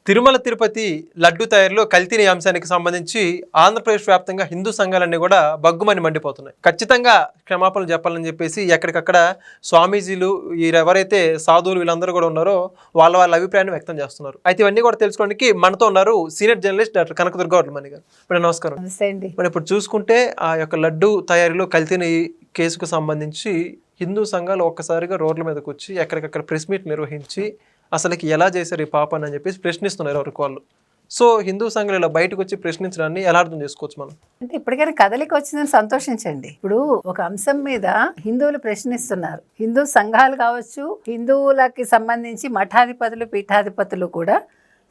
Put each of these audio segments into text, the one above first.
తిరుమల తిరుపతి లడ్డు తయారీలో కల్తీ అంశానికి సంబంధించి ఆంధ్రప్రదేశ్ వ్యాప్తంగా హిందూ సంఘాలన్నీ కూడా బగ్గుమని మండిపోతున్నాయి. ఖచ్చితంగా క్షమాపణలు చెప్పాలని చెప్పేసి ఎక్కడికక్కడ స్వామీజీలు ఎవరైతే సాధువులు వీళ్ళందరూ కూడా ఉన్నారో వాళ్ళ అభిప్రాయాన్ని వ్యక్తం చేస్తున్నారు. అయితే ఇవన్నీ కూడా తెలుసుకోవడానికి మనతో ఉన్నారు సీనియర్ జర్నలిస్ట్ డాక్టర్ కనకదుర్గమణి గారు. ఇప్పుడు నమస్కారం. మరి ఇప్పుడు చూసుకుంటే ఆ యొక్క లడ్డు తయారీలో కల్తీ కేసుకు సంబంధించి హిందూ సంఘాలు ఒక్కసారిగా రోడ్ల మీదకి వచ్చి ఎక్కడికక్కడ ప్రెస్ మీట్ నిర్వహించి అసలుకి ఎలా చేశారు ఈ పాపని అని చెప్పేసి ప్రశ్నిస్తున్నారు ఎవరికి వాళ్ళు. సో హిందూ సంఘాలు ఇలా బయటకు వచ్చి ప్రశ్నించడాన్ని ఎలా అర్థం చేసుకోవచ్చు మనం? అంటే ఇప్పటికైనా కదలిక వచ్చిందని సంతోషించండి. ఇప్పుడు ఒక అంశం మీద హిందువులు ప్రశ్నిస్తున్నారు. హిందూ సంఘాలు కావచ్చు, హిందువులకి సంబంధించి మఠాధిపతులు పీఠాధిపతులు కూడా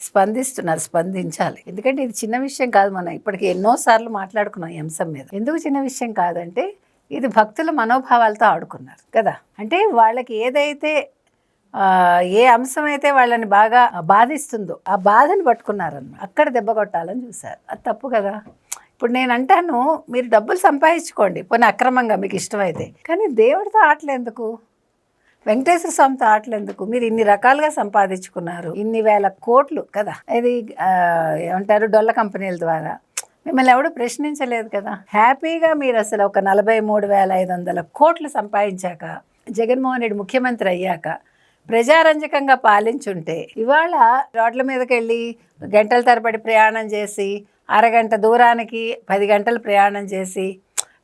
స్పందిస్తున్నారు. స్పందించాలి. ఎందుకంటే ఇది చిన్న విషయం కాదు. మనం ఇప్పటికి ఎన్నోసార్లు మాట్లాడుకున్నాం ఈ అంశం మీద. ఎందుకు చిన్న విషయం కాదంటే ఇది భక్తుల మనోభావాలతో ఆడుకున్నారు కదా. అంటే వాళ్ళకి ఏదైతే ఏ అంశం అయితే వాళ్ళని బాగా బాధిస్తుందో ఆ బాధని పట్టుకున్నారన్నమాట. అక్కడ దెబ్బ కొట్టాలని చూశారు. అది తప్పు కదా. ఇప్పుడు నేను అంటాను, మీరు డబ్బులు సంపాదించుకోండి పోనీ అక్రమంగా మీకు ఇష్టమైతే, కానీ దేవుడితో ఆటలేందుకు, వెంకటేశ్వర స్వామితో ఆటలేందుకు? మీరు ఇన్ని రకాలుగా సంపాదించుకున్నారు, ఇన్ని వేల కోట్లు కదా. ఇది ఏమంటారు, డొల్ల కంపెనీల ద్వారా మిమ్మల్ని ఎవడు ప్రశ్నించలేదు కదా. హ్యాపీగా మీరు అసలు ఒక 43,500 కోట్లు సంపాదించాక, జగన్మోహన్ రెడ్డి ముఖ్యమంత్రి అయ్యాక ప్రజారంజకంగా పాలించుంటే ఇవాళ రోడ్ల మీదకి వెళ్ళి గంటల తరబడి ప్రయాణం చేసి, అరగంట దూరానికి 10 గంటలు ప్రయాణం చేసి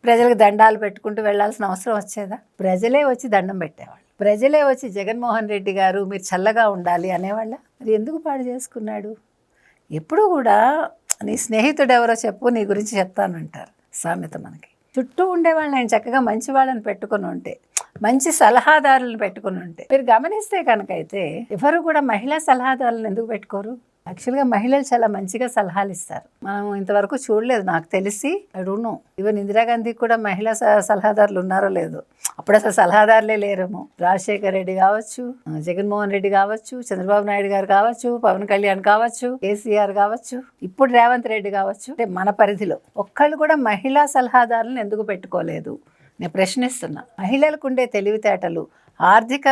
ప్రజలకు దండాలు పెట్టుకుంటూ వెళ్లాల్సిన అవసరం వచ్చేదా? ప్రజలే వచ్చి దండం పెట్టేవాళ్ళు. ప్రజలే వచ్చి జగన్మోహన్ రెడ్డి గారు మీరు చల్లగా ఉండాలి అనేవాళ్ళ. మరి ఎందుకు పాడు చేసుకున్నాడు? ఎప్పుడు కూడా నీ స్నేహితుడు ఎవరో చెప్పు, నీ గురించి చెప్తానంటారు సామెత. మనకి చుట్టూ ఉండేవాళ్ళని ఆయన చక్కగా మంచి వాళ్ళని పెట్టుకుని ఉంటే, మంచి సలహాదారులను పెట్టుకుని ఉంటే, మీరు గమనిస్తే కనుక అయితే ఎవరు కూడా మహిళా సలహాదారులను ఎందుకు పెట్టుకోరు? యాక్చువల్గా మహిళలు చాలా మంచిగా సలహాలు ఇస్తారు. మనం ఇంతవరకు చూడలేదు నాకు తెలిసి. అడుగును ఈవెన్ ఇందిరాగాంధీకి కూడా మహిళా సలహాదారులు ఉన్నారో లేదో. అప్పుడు అసలు సలహాదారులే లేరేమో. రాజశేఖర్ రెడ్డి కావచ్చు, జగన్మోహన్ రెడ్డి కావచ్చు, చంద్రబాబు నాయుడు గారు కావచ్చు, పవన్ కళ్యాణ్ కావచ్చు, కేసీఆర్ కావచ్చు, ఇప్పుడు రేవంత్ రెడ్డి కావచ్చు. అంటే మన పరిధిలో ఒక్కళ్ళు కూడా మహిళా సలహాదారులను ఎందుకు పెట్టుకోలేదు నేను ప్రశ్నిస్తున్నా. మహిళలకు ఉండే తెలివితేటలు, ఆర్థిక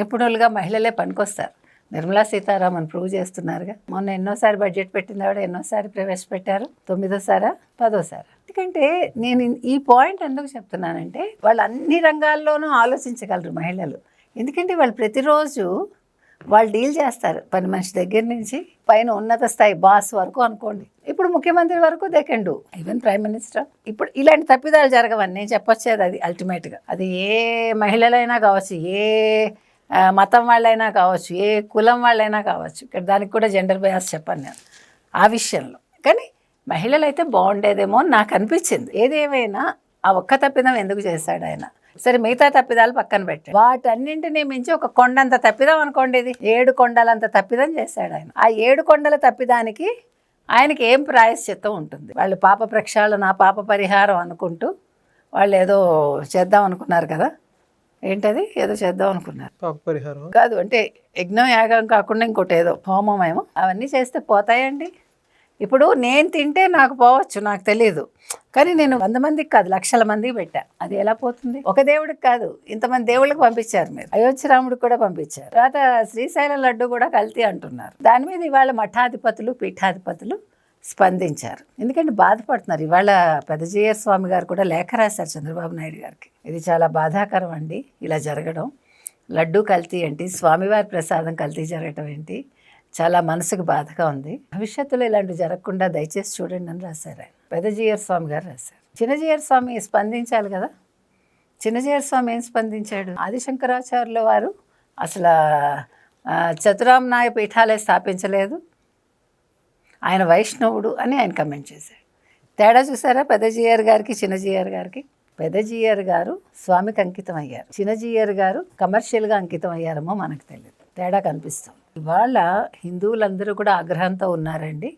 నిపుణులుగా మహిళలే పనికొస్తారు. నిర్మలా సీతారామన్ ప్రూవ్ చేస్తున్నారుగా. మొన్న ఎన్నోసారి బడ్జెట్ పెట్టింది ఆవిడ, ఎన్నోసారి ప్రవేశపెట్టారు, 9వ సారా 10వ సారా. ఎందుకంటే నేను ఈ పాయింట్ ఎందుకు చెప్తున్నానంటే వాళ్ళు అన్ని రంగాల్లోనూ ఆలోచించగలరు మహిళలు. ఎందుకంటే వాళ్ళు ప్రతిరోజు వాళ్ళు డీల్ చేస్తారు. పని మనిషి దగ్గర నుంచి పైన ఉన్నత స్థాయి బాస్ వరకు అనుకోండి, ఇప్పుడు ముఖ్యమంత్రి వరకు they can do, even prime minister. ఇప్పుడు ఇలాంటి తప్పిదాలు జరగవని నేను చెప్పొచ్చేది. అది అల్టిమేట్గా అది ఏ మహిళలైనా కావచ్చు, ఏ మతం వాళ్ళైనా కావచ్చు, ఏ కులం వాళ్ళైనా కావచ్చు. ఇక్కడ దానికి కూడా జెండర్ బయాస్ చెప్పాను నేను ఆ విషయంలో. కానీ మహిళలు అయితే బాగుండేదేమో అని నాకు అనిపించింది. ఏదేమైనా ఆ ఒక్క తప్పిదం ఎందుకు చేశాడు ఆయన? సరే, మిగతా తప్పిదాలు పక్కన పెట్టాడు. వాటన్నింటినీ మించి ఒక కొండంత తప్పిదం అనుకోండి, ఇది 7 కొండలంత తప్పిదం చేశాడు ఆయన. ఆ 7 కొండల తప్పిదానికి ఆయనకి ఏం ప్రాయశ్చిత్తం ఉంటుంది? వాళ్ళు పాప ప్రక్షాళన, పాప పరిహారం అనుకుంటూ వాళ్ళు ఏదో చేద్దాం అనుకున్నారు కదా. ఏంటది? ఏదో చేద్దాం అనుకున్నారు. పరిహారం కాదు, అంటే యజ్ఞం యాగం కాకుండా ఇంకోటి ఏదో హోమం ఏమో. అవన్నీ చేస్తే పోతాయండి. ఇప్పుడు నేను తింటే నాకు పోవచ్చు, నాకు తెలియదు. కానీ నేను 100 మందికి కాదు, లక్షల మందికి పెట్టా. అది ఎలా పోతుంది? ఒక దేవుడికి కాదు, ఇంతమంది దేవుళ్ళకి పంపించారు మీరు. అయోధ్య రాముడికి కూడా పంపించారు. తర్వాత శ్రీశైలం లడ్డు కూడా కల్తీ అంటున్నారు. దాని మీద ఇవాళ మఠాధిపతులు పీఠాధిపతులు స్పందించారు. ఎందుకంటే బాధపడుతున్నారు. ఇవాళ పెదజీయర్ స్వామి గారు కూడా లేఖ రాశారు చంద్రబాబు నాయుడు గారికి. ఇది చాలా బాధాకరం అండి ఇలా జరగడం. లడ్డు కల్తీ ఏంటి, స్వామివారి ప్రసాదం కల్తీ జరగటం ఏంటి, చాలా మనసుకు బాధగా ఉంది. భవిష్యత్తులో ఇలాంటివి జరగకుండా దయచేసి చూడండి అని రాశారు ఆయన. పెదజీయర్ స్వామి గారు రాశారు. చిన్నజీయర్ స్వామి స్పందించాలి కదా. చిన్నజీయర్ స్వామి ఏం స్పందించాడు? ఆదిశంకరాచార్యుల వారు అసలు చతురామ్నాయ పీఠాలే స్థాపించలేదు, ఆయన వైష్ణవుడు అని ఆయన కమెంట్ చేశాడు. తేడా చూసారా పెదజీయర్ గారికి చిన్నజీయర్ గారికి? పెదజీయర్ గారు స్వామికి అంకితం అయ్యారు, చిన్నజీయర్ గారు కమర్షియల్గా అంకితం అయ్యారేమో మనకు తెలియదు. తేడా కనిపిస్తుంది. ఇవాళ హిందువులందరూ కూడా ఆగ్రహంతో ఉన్నారండి.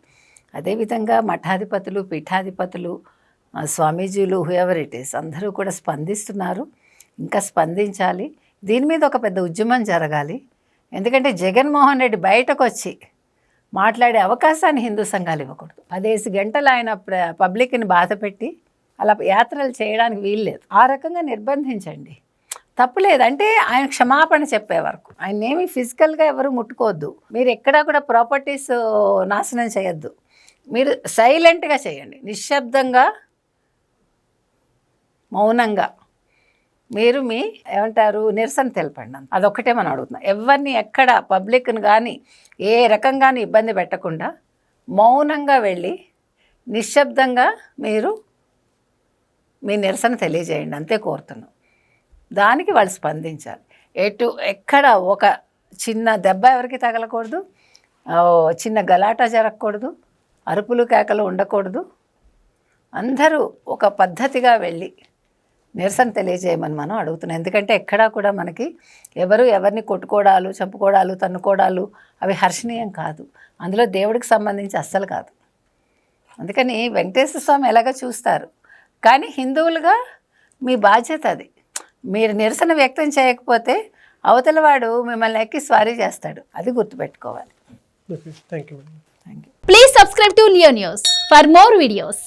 అదేవిధంగా మఠాధిపతులు పీఠాధిపతులు స్వామీజీలు హూఎవర్ ఇట్ ఈస్ అందరూ కూడా స్పందిస్తున్నారు. ఇంకా స్పందించాలి. దీని మీద ఒక పెద్ద ఉద్యమం జరగాలి. ఎందుకంటే జగన్మోహన్ రెడ్డి బయటకు వచ్చి మాట్లాడే అవకాశాన్ని హిందూ సంఘాలు ఇవ్వకూడదు. 10 గంటలు ఆయన పబ్లిక్ని బాధ పెట్టి అలా యాత్రలు చేయడానికి వీల్లేదు. ఆ రకంగా నిర్బంధించండి. తప్పులేదు. అంటే ఆయన క్షమాపణ చెప్పే వరకు ఆయన ఏమి ఫిజికల్గా ఎవరు ముట్టుకోవద్దు. మీరు ఎక్కడా కూడా ప్రాపర్టీస్ నాశనం చేయొద్దు. మీరు సైలెంట్గా చేయండి, నిశ్శబ్దంగా మౌనంగా మీరు మీ ఏమంటారు నిరసన తెలపండి. అదొక్కటే మనం అడుగుతున్నాం. ఎవరిని ఎక్కడ పబ్లిక్ని కానీ ఏ రకంగానూ ఇబ్బంది పెట్టకుండా మౌనంగా వెళ్ళి నిశ్శబ్దంగా మీరు మీ నిరసన తెలియజేయండి, అంతే కోరుతున్నాం. దానికి వాళ్ళు స్పందించాలి. ఎక్కడ ఒక చిన్న దెబ్బ ఎవరికి తగలకూడదు, చిన్న గలాటా జరగకూడదు, అరుపులు కేకలు ఉండకూడదు. అందరూ ఒక పద్ధతిగా వెళ్ళి నిరసన తెలియజేయమని మనం అడుగుతున్నాం. ఎందుకంటే ఎక్కడా కూడా మనకి ఎవరిని కొట్టుకోవడాలు, చంపుకోవడాలు, తన్నుకోవడాలు అవి హర్షణీయం కాదు. అందులో దేవుడికి సంబంధించి అస్సలు కాదు. అందుకని వెంకటేశ్వర స్వామి ఎలాగ చూస్తారు, కానీ హిందువులుగా మీ బాధ్యత అది. మీరు నిరసన వ్యక్తం చేయకపోతే అవతల వాడు మిమ్మల్ని ఎక్కి స్వారీ చేస్తాడు, అది గుర్తుపెట్టుకోవాలి. Thank you. Thank you. Please subscribe to Leo News for more videos.